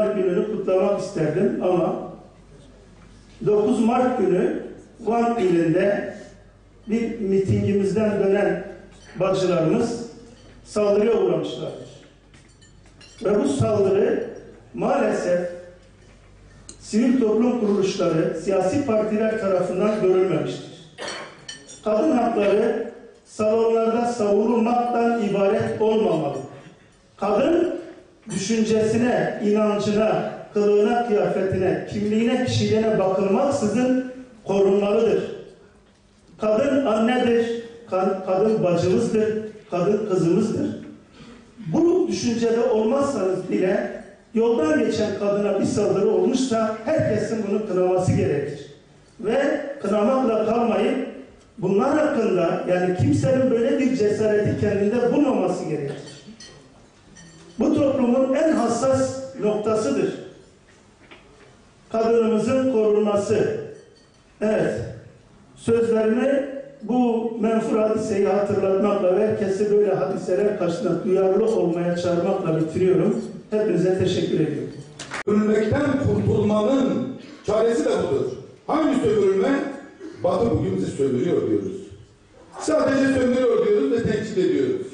Gününü kutlamak isterdim ama 9 Mart günü Van ilinde bir mitingimizden dönen bacılarımız saldırıya uğramışlardır. Ve bu saldırı maalesef sivil toplum kuruluşları, siyasi partiler tarafından görülmemiştir. Kadın hakları salonlarda savunulmaktan ibaret olmamalı. Kadın düşüncesine, inancına, kılığına, kıyafetine, kimliğine, kişiliğine bakılmaksızın korunmalıdır. Kadın annedir, kadın bacımızdır, kadın kızımızdır. Bu düşüncede olmazsanız bile yoldan geçen kadına bir saldırı olmuşsa herkesin bunu kınaması gerekir. Ve kınamakla kalmayıp bunlar hakkında yani kimsenin böyle bir cesareti kendinde bulmaması gerekir. Bu toplumun en hassas noktasıdır. Kadınımızın korunması. Evet. Sözlerimi bu menfur hadiseyi hatırlatmakla ve herkesi böyle hadiseler karşısında duyarlı olmaya çağırmakla bitiriyorum. Hepinize teşekkür ediyorum. Sömürmekten kurtulmanın çaresi de budur. Hangi sömürülme? Batı bugün bizi sömürüyor diyoruz. Sadece sömürüyor diyoruz ve tenkit ediyoruz.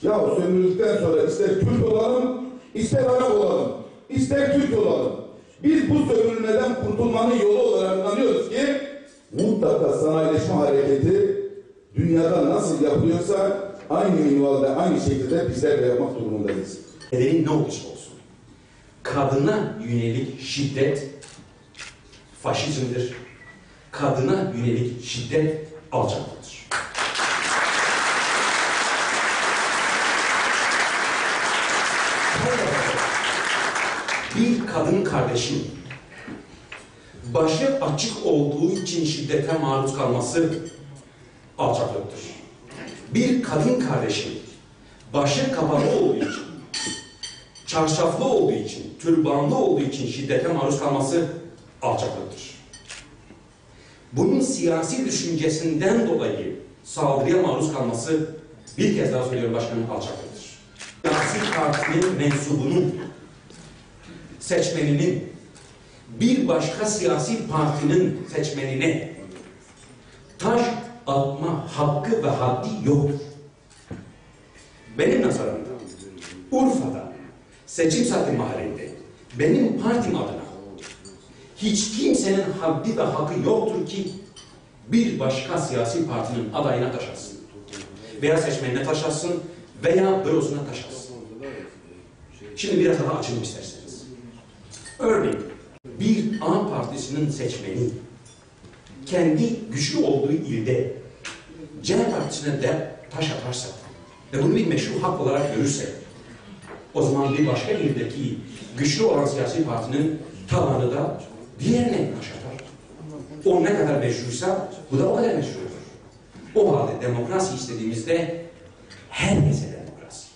Ya sömürüldükten sonra ister Kürt olalım, ister Arap olalım, ister Türk olalım. Biz bu sömürülmeden kurtulmanın yolu olarak inanıyoruz ki mutlaka sanayileşme hareketi dünyada nasıl yapılıyorsa aynı minvalde, aynı şekilde bizler de yapmak durumundayız. Nedeni ne olursa olsun, kadına yönelik şiddet faşizmdir, kadına yönelik şiddet alçaklıktır. Bir kadın kardeşin başı açık olduğu için şiddete maruz kalması alçaklıktır. Bir kadın kardeşin başı kapalı olduğu için, çarşaflı olduğu için, türbanlı olduğu için şiddete maruz kalması alçaklıktır. Bunun siyasi düşüncesinden dolayı saldırıya maruz kalması, bir kez daha söylüyorum başkanım, alçaklıktır. Siyasi partinin mensubunun, seçmeninin, bir başka siyasi partinin seçmenine taş atma hakkı ve haddi yoktur. Benim nazarımda, Urfa'da, seçim saati mahallinde, benim partim adına hiç kimsenin haddi ve hakkı yoktur ki bir başka siyasi partinin adayına taş atsın. Veya seçmenine taş atsın veya bürosuna taş atsın. Şimdi biraz daha açalım isterseniz. Örneğin bir A partisinin seçmeni kendi güçlü olduğu ilde C partisine de taş atarsa ve bunu bir meşru hak olarak görürse o zaman bir başka ildeki güçlü olan siyasi partinin tabanı da diğerine taş atar. O ne kadar meşruysa bu da o kadar meşrudur. O halde demokrasi istediğimizde herkese demokrasi,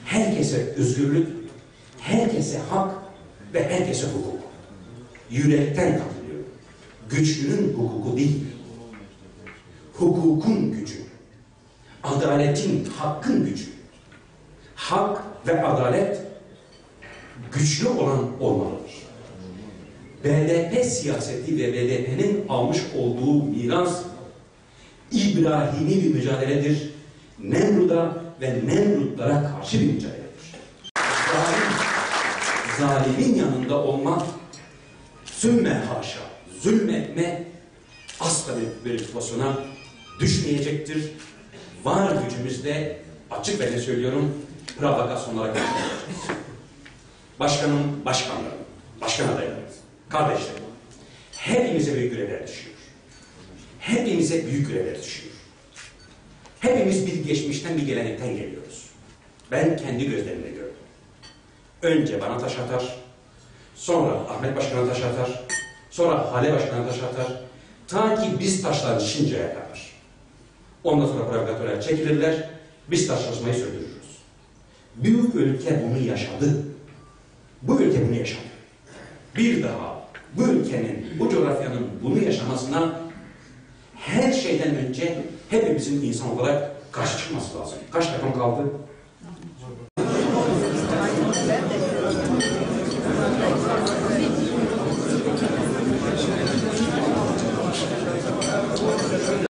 herkese özgürlük, herkese hak ve herkese hukuk. Yürekten katılıyorum. Güçlünün hukuku değil, hukukun gücü, adaletin, hakkın gücü. Hak ve adalet güçlü olan olmalıdır. BDP siyaseti ve BDP'nin almış olduğu miras İbrahimi bir mücadeledir. Nemrut'a ve Nemrutlara karşı bir mücadeledir. Zalimin yanında olmak, sümme haşa, zulmetme asla bir pozisyona düşmeyecektir. Var gücümüzde açık ve ne söylüyorum, provokasyonlara karşı olacağız. Başkanım, başkanlarım, başkan adaylarım, kardeşlerim, hepimize büyük görevler düşüyor. Hepimize büyük görevler düşüyor. Hepimiz bir geçmişten, bir gelenekten geliyoruz. Ben kendi gözlerimle gördüm. Önce bana taş atar, sonra Ahmet Başkan'a taş atar, sonra Hale Başkan'a taş atar, ta ki biz taşlaşıncaya kadar. Ondan sonra provokatörler çekilirler, biz taşlaşmayı sürdürürüz. Büyük ülke bunu yaşadı. Bu ülke bunu yaşadı. Bir daha bu ülkenin, bu coğrafyanın bunu yaşamasına her şeyden önce hepimizin insan olarak karşı çıkması lazım. Kaç dakika kaldı?